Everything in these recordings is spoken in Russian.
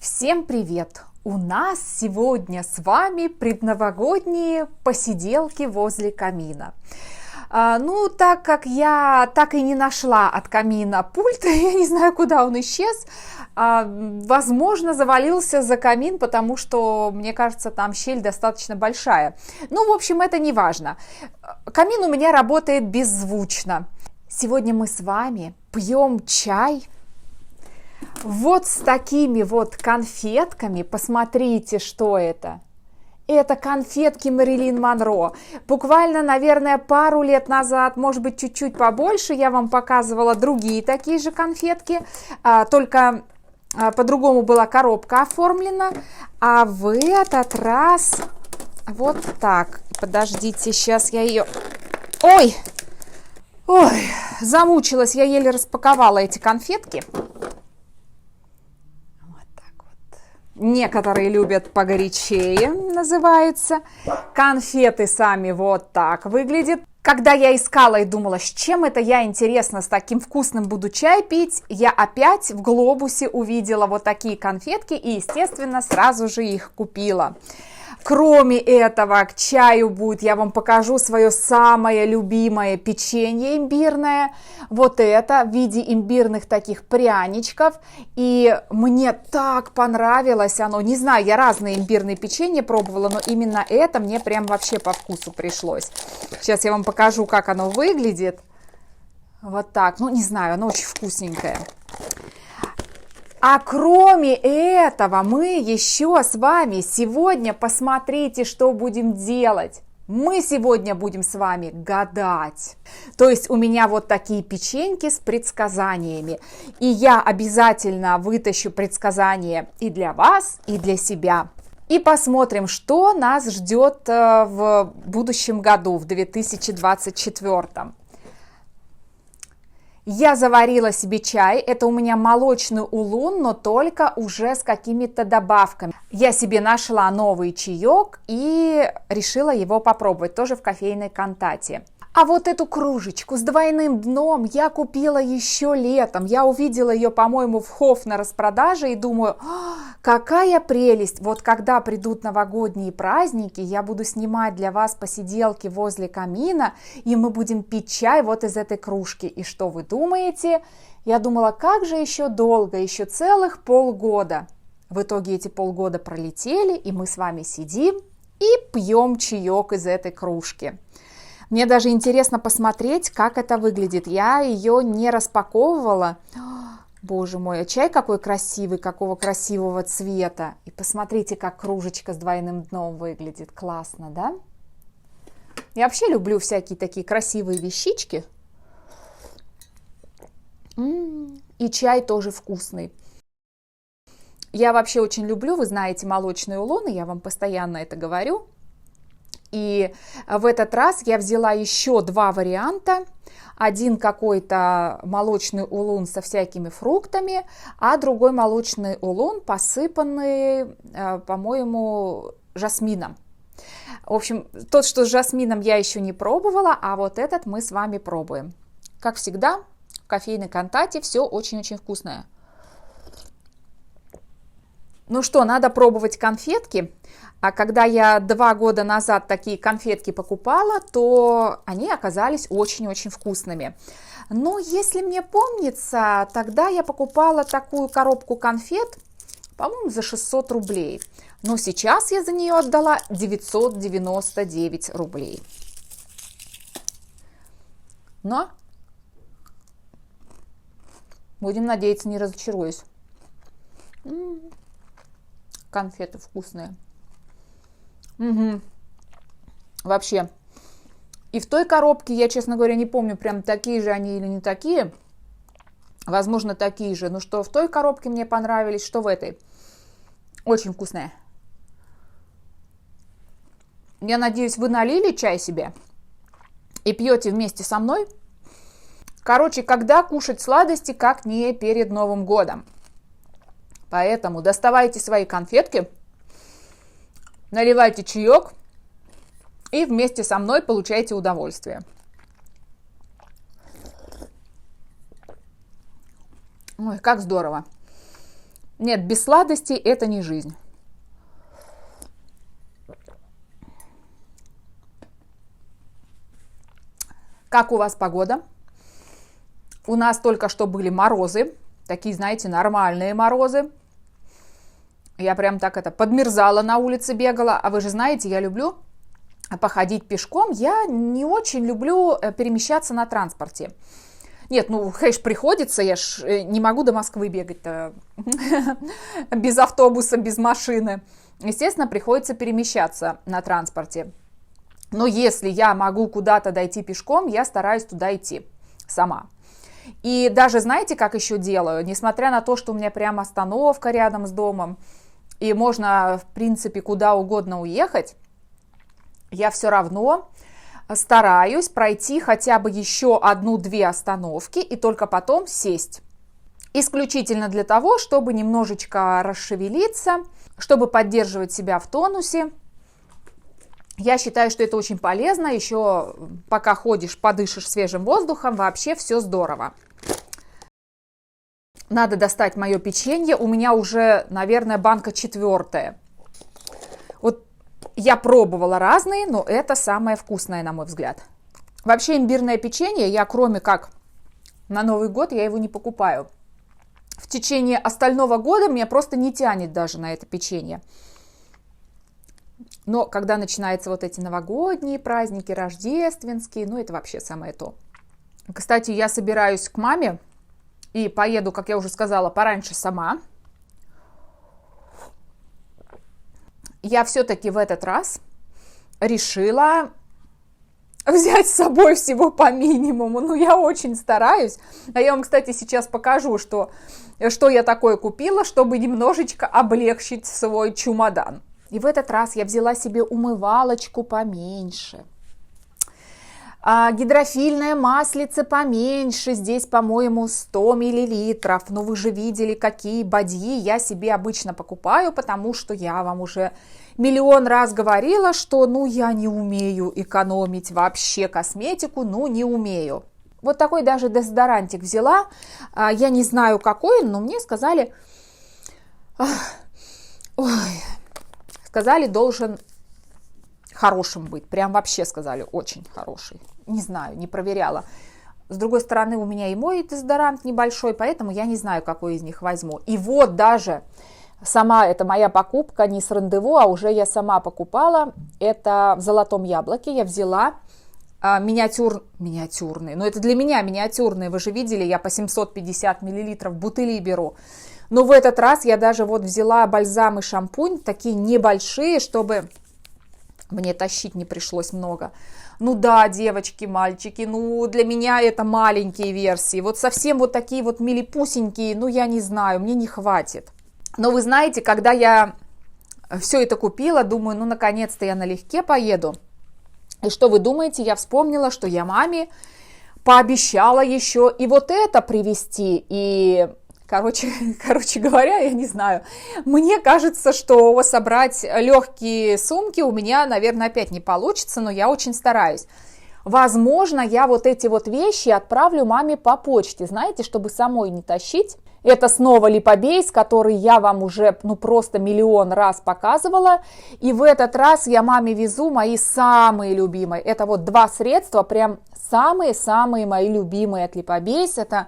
Всем привет! У нас сегодня с вами предновогодние посиделки возле камина. Так как я так и не нашла от камина пульт, я не знаю, куда он исчез, возможно, завалился за камин, потому что, мне кажется, там щель достаточно большая. В общем, это не важно. Камин у меня работает беззвучно. Сегодня мы с вами пьем чай вот с такими вот конфетками. Посмотрите, что это. Это конфетки Мэрилин Монро. Буквально, наверное, пару лет назад, может быть, чуть-чуть побольше, я вам показывала другие такие же конфетки, только по-другому была коробка оформлена. А в этот раз вот так. Подождите, сейчас я ее... Ой, замучилась, я еле распаковала эти конфетки. Некоторые любят погорячее, называется. Конфеты сами вот так выглядят. Когда я искала и думала, с чем это я, интересно, с таким вкусным буду чай пить, я опять в Глобусе увидела вот такие конфетки и, естественно, сразу же их купила. Кроме этого, к чаю будет, я вам покажу свое самое любимое печенье имбирное. Вот это в виде имбирных таких пряничков. И мне так понравилось оно. Не знаю, я разные имбирные печенья пробовала, но именно это мне прям вообще по вкусу пришлось. Сейчас я вам покажу, как оно выглядит. Вот так. Не знаю, оно очень вкусненькое. А кроме этого, мы еще с вами сегодня, посмотрите, что будем делать. Мы сегодня будем с вами гадать. То есть у меня вот такие печеньки с предсказаниями. И я обязательно вытащу предсказания и для вас, и для себя. И посмотрим, что нас ждет в будущем году, в 2024. Я заварила себе чай, это у меня молочный улун, но только уже с какими-то добавками. Я себе нашла новый чаек и решила его попробовать, тоже в кофейной кантате. А вот эту кружечку с двойным дном я купила еще летом. Я увидела ее, по-моему, в Хофф на распродаже и думаю, какая прелесть. Вот когда придут новогодние праздники, я буду снимать для вас посиделки возле камина, и мы будем пить чай вот из этой кружки. И что вы думаете? Я думала, как же еще долго, еще целых полгода. В итоге эти полгода пролетели, и мы с вами сидим и пьем чаек из этой кружки. Мне даже интересно посмотреть, как это выглядит. Я ее не распаковывала. Боже мой, а чай какой красивый, какого красивого цвета. И посмотрите, как кружечка с двойным дном выглядит. Классно, да? Я вообще люблю всякие такие красивые вещички. И чай тоже вкусный. Я вообще очень люблю, вы знаете, молочные улуны, я вам постоянно это говорю. И в этот раз я взяла еще два варианта. Один какой-то молочный улун со всякими фруктами, а другой молочный улун, посыпанный, по-моему, жасмином. В общем, тот, что с жасмином, я еще не пробовала, а вот этот мы с вами пробуем. Как всегда, в кофейной кантате все очень-очень вкусное. Ну что, надо пробовать конфетки. А когда я 2 года назад такие конфетки покупала, то они оказались очень-очень вкусными. Но если мне помнится, тогда я покупала такую коробку конфет, по-моему, за 600 рублей. Но сейчас я за нее отдала 999 рублей. Но будем надеяться, не разочаруюсь. Конфеты вкусные. Вообще. И в той коробке, я, честно говоря, не помню, прям такие же они или не такие. Возможно, такие же. Но что в той коробке мне понравились, что в этой. Очень вкусные. Я надеюсь, вы налили чай себе и пьете вместе со мной. Короче, когда кушать сладости, как не перед Новым годом. Поэтому доставайте свои конфетки, наливайте чаек и вместе со мной получайте удовольствие. Ой, как здорово. Нет, без сладостей это не жизнь. Как у вас погода? У нас только что были морозы, такие, знаете, нормальные морозы. Я прям так подмерзала на улице, бегала. А вы же знаете, я люблю походить пешком. Я не очень люблю перемещаться на транспорте. Нет, ну, хэш, приходится, я ж не могу до Москвы бегать-то без автобуса, без машины. Естественно, приходится перемещаться на транспорте. Но если я могу куда-то дойти пешком, я стараюсь туда идти сама. И даже знаете, как еще делаю? Несмотря на то, что у меня прям остановка рядом с домом, и можно, в принципе, куда угодно уехать, я все равно стараюсь пройти хотя бы еще 1-2 остановки и только потом сесть. Исключительно для того, чтобы немножечко расшевелиться, чтобы поддерживать себя в тонусе. Я считаю, что это очень полезно. Еще пока ходишь, подышишь свежим воздухом, вообще все здорово. Надо достать мое печенье. У меня уже, наверное, банка 4. Вот я пробовала разные, но это самое вкусное, на мой взгляд. Вообще имбирное печенье, я кроме как на Новый год, я его не покупаю. В течение остального года меня просто не тянет даже на это печенье. Но когда начинаются вот эти новогодние праздники, рождественские, ну это вообще самое то. Кстати, я собираюсь к маме и поеду, как я уже сказала, пораньше сама. Я все-таки в этот раз решила взять с собой всего по минимуму. Ну, я очень стараюсь. А я вам, кстати, сейчас покажу, что я такое купила, чтобы немножечко облегчить свой чемодан. И в этот раз я взяла себе умывалочку поменьше. Гидрофильное маслице поменьше. Здесь, по-моему, 100 мл. Но вы же видели, какие бадьи я себе обычно покупаю, потому что я вам уже миллион раз говорила, что ну я не умею экономить вообще косметику, ну не умею. Вот такой даже дезодорантик взяла. Я не знаю какой, но мне сказали... Сказали, должен хорошим быть. Прям вообще сказали, очень хороший. Не знаю, не проверяла. С другой стороны, у меня и мой дезодорант небольшой, поэтому я не знаю, какой из них возьму. И вот даже сама это моя покупка, не с рандеву, а уже я сама покупала. Это в Золотом Яблоке. Я взяла миниатюрные. Но это для меня миниатюрные. Вы же видели, я по 750 мл бутыли беру. Но в этот раз я даже вот взяла бальзам и шампунь, такие небольшие, чтобы мне тащить не пришлось много. Ну да, девочки, мальчики, ну для меня это маленькие версии. Вот совсем вот такие вот милипусенькие, ну я не знаю, мне не хватит. Но вы знаете, когда я все это купила, думаю, ну наконец-то я налегке поеду. И что вы думаете, я вспомнила, что я маме пообещала еще и вот это привезти, и... Короче говоря, я не знаю. Мне кажется, что собрать легкие сумки у меня, наверное, опять не получится, но я очень стараюсь. Возможно, я вот эти вот вещи отправлю маме по почте, знаете, чтобы самой не тащить. Это снова Липобейс, который я вам уже ну просто миллион раз показывала. И в этот раз я маме везу мои самые любимые. Это вот 2 средства, прям самые-самые мои любимые от Липобейс. Это...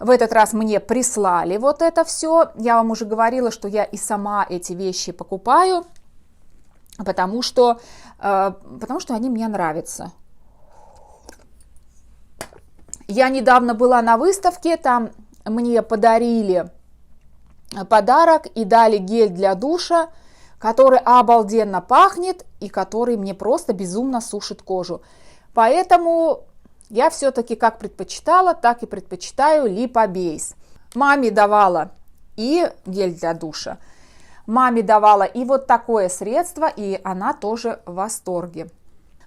В этот раз мне прислали вот это все. Я вам уже говорила, что я и сама эти вещи покупаю, потому что они мне нравятся. Я недавно была на выставке, там мне подарили подарок и дали гель для душа, который обалденно пахнет и который мне просто безумно сушит кожу. Поэтому... Я все-таки как предпочитала, так и предпочитаю Липобейс. Маме давала и гель для душа, маме давала и вот такое средство, и она тоже в восторге.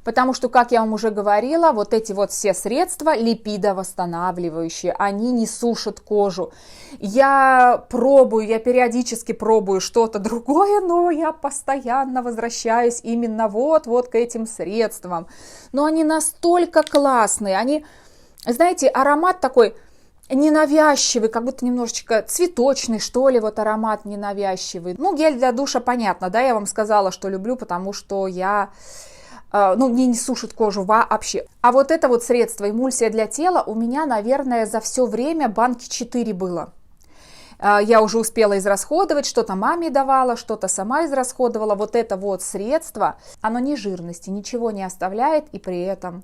Потому что, как я вам уже говорила, вот эти вот все средства липидовосстанавливающие, они не сушат кожу. Я периодически пробую что-то другое, но я постоянно возвращаюсь именно вот к этим средствам. Но они настолько классные, они, знаете, аромат такой ненавязчивый, как будто немножечко цветочный, что ли, вот аромат ненавязчивый. Ну, гель для душа, понятно, да, я вам сказала, что люблю, потому что мне не сушит кожу вообще. А вот это вот средство, эмульсия для тела, у меня, наверное, за все время банки 4 было. Я уже успела израсходовать, что-то маме давала, что-то сама израсходовала. Вот это вот средство, оно ни жирности, ничего не оставляет, и при этом,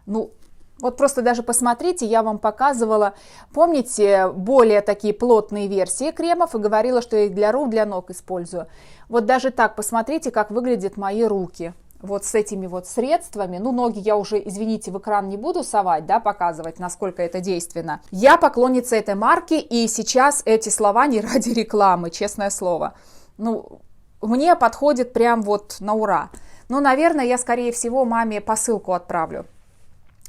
вот просто даже посмотрите, я вам показывала, помните, более такие плотные версии кремов и говорила, что я их для рук, для ног использую. Вот даже так посмотрите, как выглядят мои руки. Вот с этими вот средствами, ноги я уже, извините, в экран не буду совать, да, показывать, насколько это действенно. Я поклонница этой марки, и сейчас эти слова не ради рекламы, честное слово. Мне подходит прям вот на ура. Наверное, я, скорее всего, маме посылку отправлю.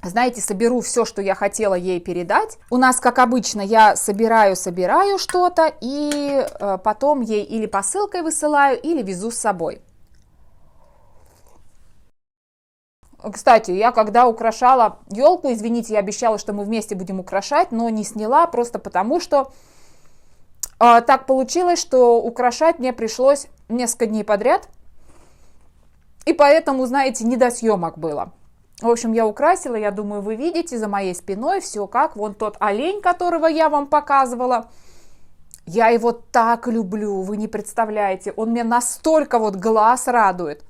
Знаете, соберу все, что я хотела ей передать. У нас, как обычно, я собираю что-то, и потом ей или посылкой высылаю, или везу с собой. Кстати, я когда украшала елку, извините, я обещала, что мы вместе будем украшать, но не сняла, просто потому что так получилось, что украшать мне пришлось несколько дней подряд, и поэтому, знаете, не до съемок было. В общем, я украсила, я думаю, вы видите за моей спиной все как. Вон тот олень, которого я вам показывала, я его так люблю, вы не представляете, он мне настолько вот глаз радует,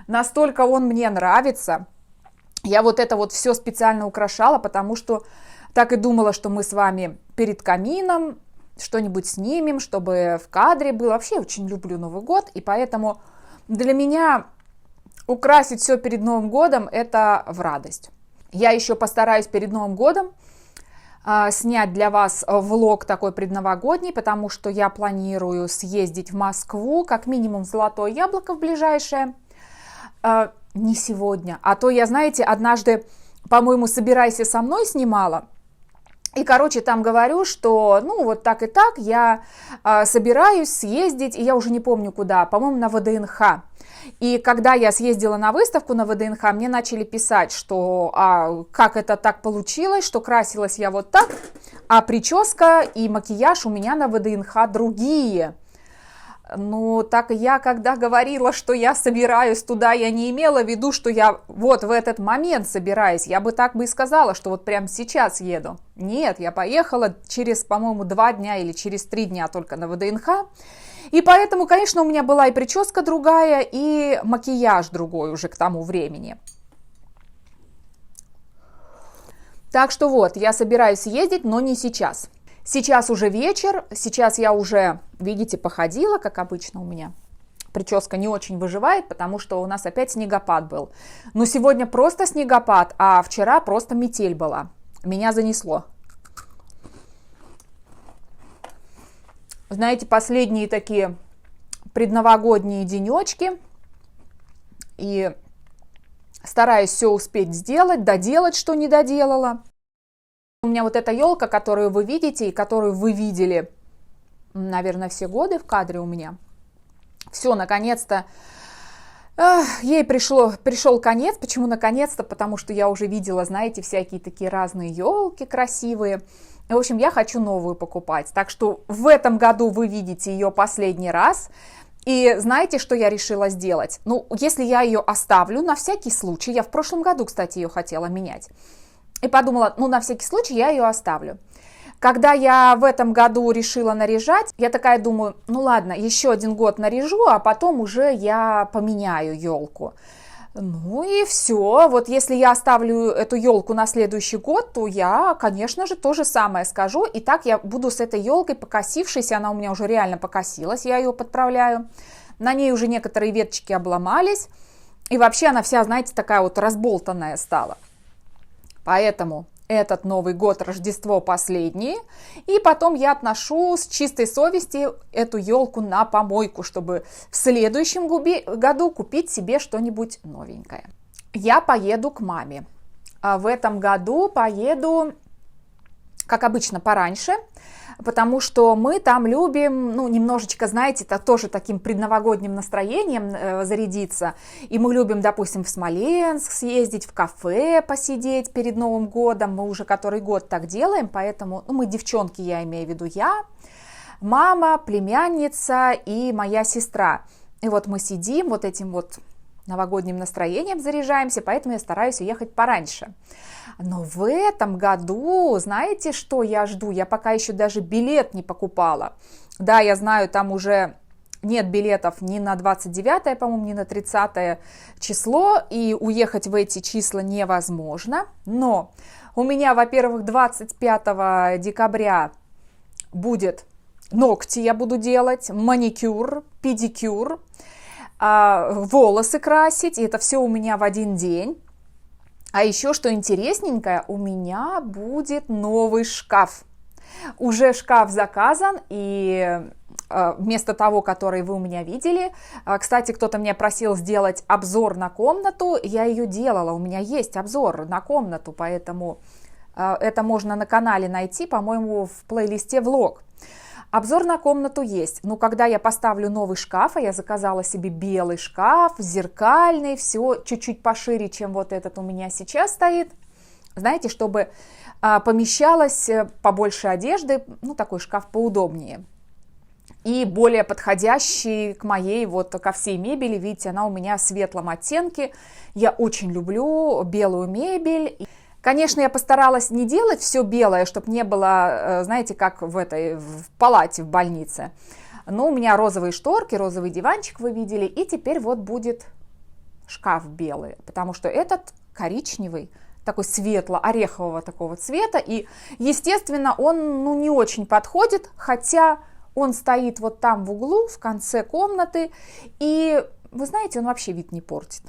настолько он мне нравится. Я вот это вот все специально украшала, потому что так и думала, что мы с вами перед камином что-нибудь снимем, чтобы в кадре было. Вообще очень люблю Новый год, и поэтому для меня украсить все перед Новым годом – это в радость. Я еще постараюсь перед Новым годом снять для вас влог такой предновогодний, потому что я планирую съездить в Москву, как минимум в Золотое Яблоко в ближайшее. Не сегодня, а то я, знаете, однажды, по-моему, «Собирайся со мной» снимала, и, там говорю, что, вот так и так, я собираюсь съездить, и я уже не помню куда, по-моему, на ВДНХ. И когда я съездила на выставку на ВДНХ, мне начали писать, что как это так получилось, что красилась я вот так, а прическа и макияж у меня на ВДНХ другие. Так я, когда говорила, что я собираюсь туда, я не имела в виду, что я вот в этот момент собираюсь. Я бы так бы и сказала, что вот прямо сейчас еду. Нет, я поехала через, по-моему, 2 дня или через 3 дня только на ВДНХ. И поэтому, конечно, у меня была и прическа другая, и макияж другой уже к тому времени. Так что вот, я собираюсь ездить, но не сейчас. Сейчас уже вечер, сейчас я уже, видите, походила, как обычно у меня. Прическа не очень выживает, потому что у нас опять снегопад был. Но сегодня просто снегопад, а вчера просто метель была. Меня занесло. Знаете, последние такие предновогодние денечки. И стараюсь все успеть сделать, доделать, что не доделала. У меня вот эта елка, которую вы видите и которую вы видели, наверное, все годы в кадре у меня. Все, наконец-то, ей пришел конец. Почему наконец-то? Потому что я уже видела, знаете, всякие такие разные елки красивые. В общем, я хочу новую покупать. Так что в этом году вы видите ее последний раз. И знаете, что я решила сделать? Если я ее оставлю, на всякий случай, я в прошлом году, кстати, ее хотела менять. И подумала, на всякий случай я ее оставлю. Когда я в этом году решила наряжать, я такая думаю, ладно, еще 1 год наряжу, а потом уже я поменяю елку. И все. Вот если я оставлю эту елку на следующий год, то я, конечно же, то же самое скажу. И так я буду с этой елкой покосившейся, она у меня уже реально покосилась, я ее подправляю. На ней уже некоторые веточки обломались. И вообще она вся, знаете, такая вот разболтанная стала. Поэтому этот Новый год, Рождество последние. И потом я отношу с чистой совестью эту елку на помойку, чтобы в следующем году купить себе что-нибудь новенькое. Я поеду к маме. В этом году поеду как обычно, пораньше, потому что мы там любим, ну, немножечко, знаете, это тоже таким предновогодним настроением зарядиться. И мы любим, допустим, в Смоленск съездить, в кафе посидеть перед Новым годом. Мы уже который год так делаем, поэтому, ну, мы девчонки, я имею в виду я, мама, племянница и моя сестра. И вот мы сидим, вот этим вот новогодним настроением заряжаемся, поэтому я стараюсь уехать пораньше. Но в этом году, знаете, что я жду? Я пока еще даже билет не покупала. Да, я знаю, там уже нет билетов ни на 29, по-моему, ни на 30 число, и уехать в эти числа невозможно. Но у меня, во-первых, 25 декабря будет ногти, я буду делать, маникюр, педикюр, волосы красить, и это все у меня в один день. А еще, что интересненькое, у меня будет новый шкаф. Уже шкаф заказан, и вместо того, который вы у меня видели, кстати, кто-то меня просил сделать обзор на комнату, я ее делала, у меня есть обзор на комнату, поэтому это можно на канале найти, по-моему, в плейлисте влог. Обзор на комнату есть, но когда я поставлю новый шкаф, а я заказала себе белый шкаф, зеркальный, все чуть-чуть пошире, чем вот этот у меня сейчас стоит, знаете, чтобы помещалось побольше одежды, ну, такой шкаф поудобнее. И более подходящий к моей, вот ко всей мебели, видите, она у меня в светлом оттенке, я очень люблю белую мебель. Конечно, я постаралась не делать все белое, чтобы не было, знаете, как в палате в больнице. Но у меня розовые шторки, розовый диванчик вы видели, и теперь вот будет шкаф белый, потому что этот коричневый, такой светло-орехового такого цвета, и, естественно, он, ну, не очень подходит, хотя он стоит вот там в углу, в конце комнаты, и, вы знаете, он вообще вид не портит.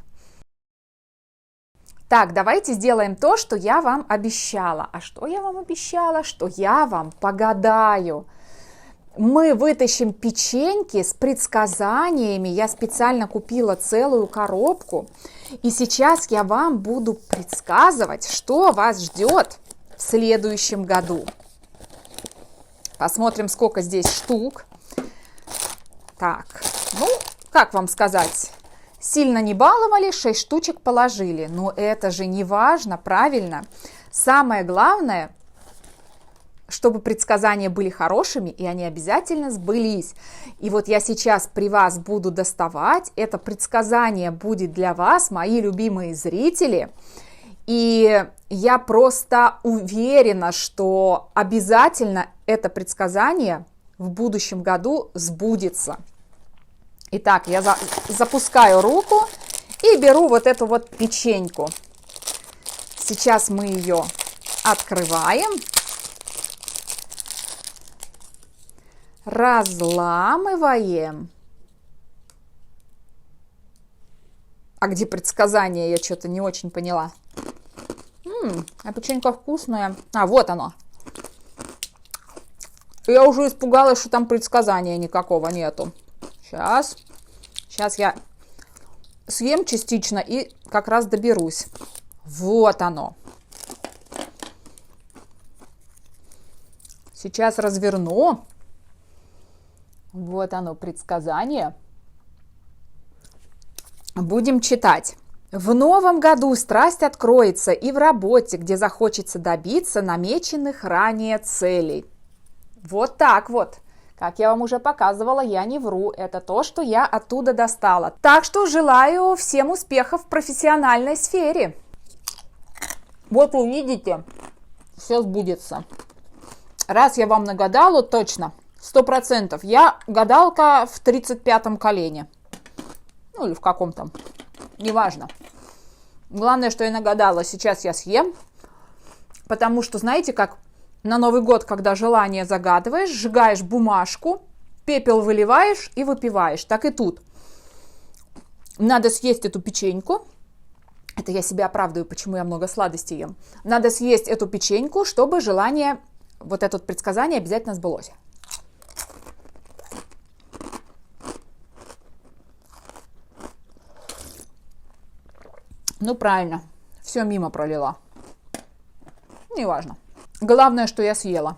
Так, давайте сделаем то, что я вам обещала. А что я вам обещала? Что я вам погадаю. Мы вытащим печеньки с предсказаниями. Я специально купила целую коробку. И сейчас я вам буду предсказывать, что вас ждет в следующем году. Посмотрим, сколько здесь штук. Так, ну, как вам сказать? Сильно не баловали, 6 штучек положили. Но это же не важно, правильно? Самое главное, чтобы предсказания были хорошими, и они обязательно сбылись. И вот я сейчас при вас буду доставать. Это предсказание будет для вас, мои любимые зрители. И я просто уверена, что обязательно это предсказание в будущем году сбудется. Итак, я запускаю руку и беру вот эту вот печеньку. Сейчас мы ее открываем, разламываем. А где предсказание? Я что-то не очень поняла. А печенька вкусная. А, вот оно. Я уже испугалась, что там предсказания никакого нету. Сейчас я съем частично и как раз доберусь. Вот оно. Сейчас разверну. Вот оно, предсказание. Будем читать. В новом году страсть откроется и в работе, где захочется добиться намеченных ранее целей. Вот так вот. Как я вам уже показывала, я не вру, это то, что я оттуда достала. Так что желаю всем успехов в профессиональной сфере. Вот вы видите, все сбудется. Раз я вам нагадала, точно, 100%. Я гадалка в 35-м колене. Ну или в каком-то, неважно. Главное, что я нагадала, сейчас я съем. Потому что, знаете, как... На Новый год, когда желание загадываешь, сжигаешь бумажку, пепел выливаешь и выпиваешь. Так и тут. Надо съесть эту печеньку. Это я себя оправдываю, почему я много сладостей ем. Надо съесть эту печеньку, чтобы желание, вот это предсказание обязательно сбылось. Ну, правильно. Все мимо пролила. Неважно. Главное, что я съела.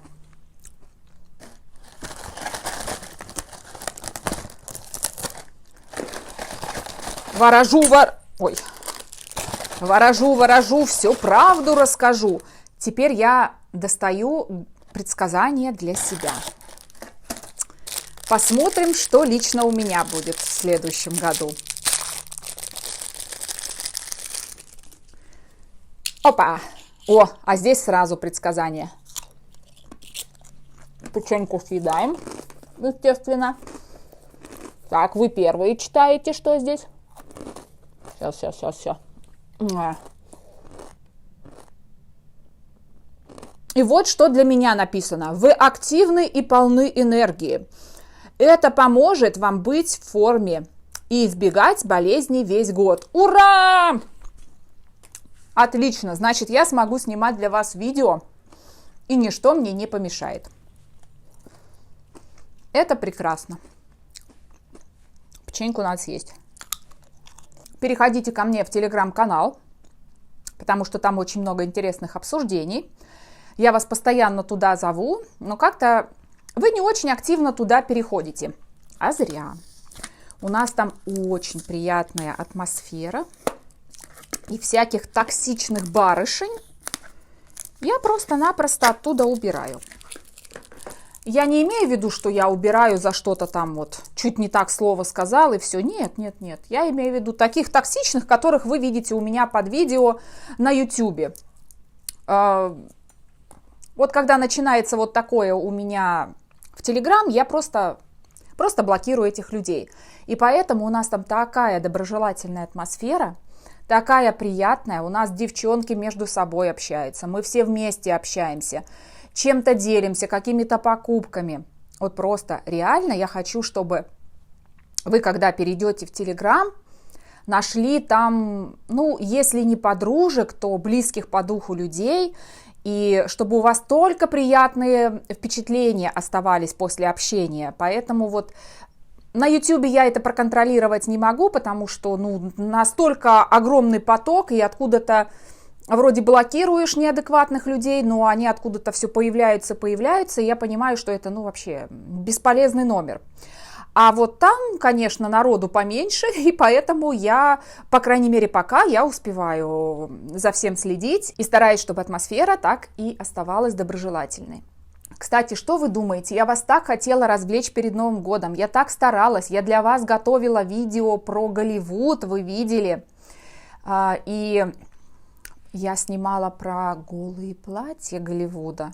Ворожу, всю правду расскажу. Теперь я достаю предсказание для себя. Посмотрим, что лично у меня будет в следующем году. Опа! О, а здесь сразу предсказание. Печеньку съедаем, естественно. Так, вы первые читаете, что здесь. Сейчас. И вот что для меня написано. Вы активны и полны энергии. Это поможет вам быть в форме и избегать болезней весь год. Ура! Отлично, значит, я смогу снимать для вас видео, и ничто мне не помешает. Это прекрасно. Печеньку надо съесть. Переходите ко мне в телеграм-канал, потому что там очень много интересных обсуждений. Я вас постоянно туда зову, но как-то вы не очень активно туда переходите. А зря. У нас там очень приятная атмосфера. И всяких токсичных барышень я просто-напросто оттуда убираю. Я не имею в виду, что я убираю за что-то там вот, чуть не так слово сказал и все. Нет. Я имею в виду таких токсичных, которых вы видите у меня под видео на YouTube. Вот когда начинается вот такое у меня в Telegram, я просто блокирую этих людей. И поэтому у нас там такая доброжелательная атмосфера, такая приятная. У нас девчонки между собой общаются, мы все вместе общаемся, чем-то делимся, какими-то покупками. Вот просто реально я хочу, чтобы вы, когда перейдете в Telegram, нашли там, ну, если не подружек, то близких по духу людей, и чтобы у вас только приятные впечатления оставались после общения. Поэтому вот на YouTube я это проконтролировать не могу, потому что, ну, настолько огромный поток, и откуда-то вроде блокируешь неадекватных людей, но они откуда-то все появляются, и я понимаю, что это, ну, вообще бесполезный номер. А вот там, конечно, народу поменьше, и поэтому я, по крайней мере, пока я успеваю за всем следить и стараюсь, чтобы атмосфера так и оставалась доброжелательной. Кстати, что вы думаете? Я вас так хотела развлечь перед Новым годом, я так старалась, я для вас готовила видео про Голливуд, вы видели, и я снимала про голые платья Голливуда.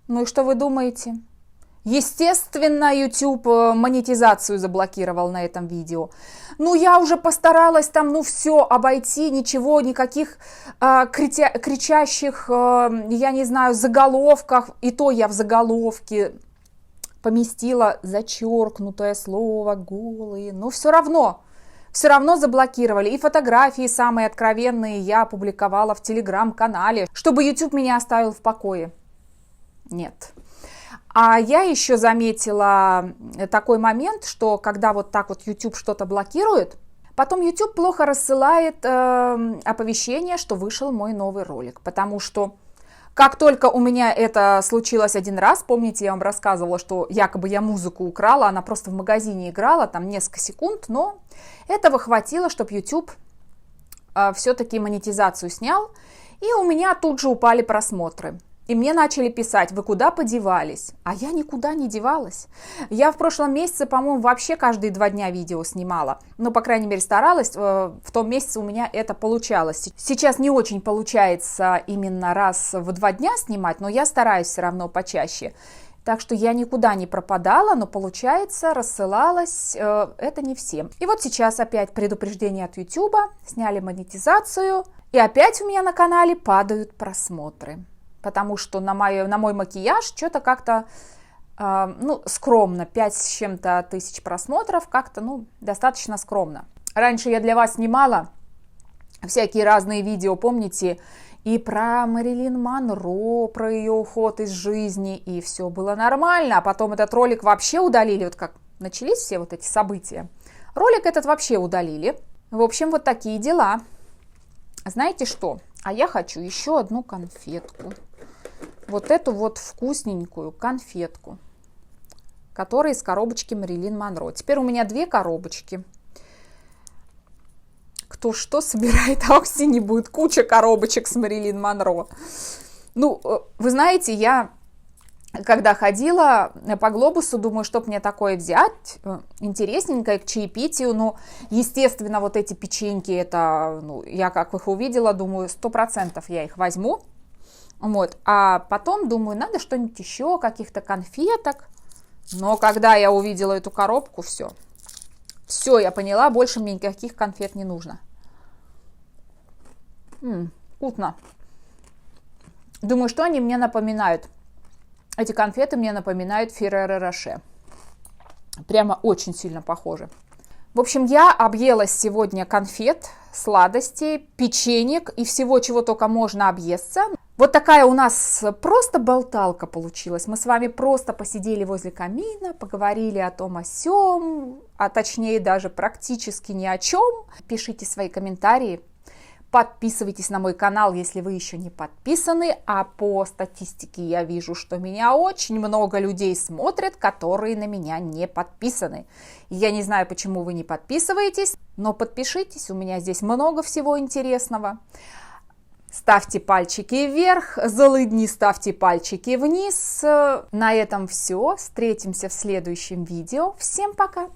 Ну и что вы думаете? Естественно, YouTube монетизацию заблокировал на этом видео. Ну, я уже постаралась там, ну, все обойти, ничего, никаких кричащих, я не знаю, заголовках. И то я в заголовке поместила зачеркнутое слово «голые». Но все равно заблокировали. И фотографии самые откровенные я опубликовала в Telegram-канале, чтобы YouTube меня оставил в покое. Нет. А я еще заметила такой момент, что когда вот так вот YouTube что-то блокирует, потом YouTube плохо рассылает оповещение, что вышел мой новый ролик. Потому что как только у меня это случилось один раз, помните, я вам рассказывала, что якобы я музыку украла, она просто в магазине играла, там несколько секунд, но этого хватило, чтобы YouTube все-таки монетизацию снял, и у меня тут же упали просмотры. И мне начали писать: вы куда подевались? А я никуда не девалась. Я в прошлом месяце, по-моему, вообще каждые 2 дня видео снимала. Ну, по крайней мере, старалась. В том месяце у меня это получалось. Сейчас не очень получается именно раз в 2 дня снимать, но я стараюсь все равно почаще. Так что я никуда не пропадала, но получается, рассылалась это не всем. И вот сейчас опять предупреждение от YouTube, сняли монетизацию, и опять у меня на канале падают просмотры. Потому что на мой макияж что-то как-то, ну, скромно, 5 с чем-то тысяч просмотров, как-то, ну, достаточно скромно. Раньше я для вас снимала всякие разные видео, помните, и про Мэрилин Монро, про ее уход из жизни, и все было нормально, а потом этот ролик вообще удалили, вот как начались все вот эти события. Ролик этот вообще удалили. В общем, вот такие дела. Знаете что? А я хочу еще одну конфетку. вот эту вот вкусненькую конфетку, которая из коробочки Мэрилин Монро. Теперь у меня 2 коробочки. Кто что собирает, а у Ксении будет куча коробочек с Мэрилин Монро. Ну, вы знаете, я, когда ходила по глобусу, думаю, что мне такое взять, интересненькое к чаепитию. Ну, естественно, вот эти печеньки, это, ну, я как их увидела, думаю, 100% я их возьму. Вот, а потом думаю, надо что-нибудь еще, каких-то конфеток. Но когда я увидела эту коробку, все, я поняла, больше мне никаких конфет не нужно. Вкусно. Думаю, что они мне напоминают. Эти конфеты мне напоминают Ферреро Роше. Прямо очень сильно похожи. В общем, я объелась сегодня конфет, сладостей, печенек и всего, чего только можно объесться. Вот такая у нас просто болталка получилась. Мы с вами просто посидели возле камина, поговорили о том о сём, а точнее даже практически ни о чем. Пишите свои комментарии, подписывайтесь на мой канал, если вы еще не подписаны. А по статистике я вижу, что меня очень много людей смотрят, которые на меня не подписаны. Я не знаю, почему вы не подписываетесь, но подпишитесь, у меня здесь много всего интересного. Ставьте пальчики вверх, злыдни ставьте пальчики вниз. На этом все. Встретимся в следующем видео. Всем пока!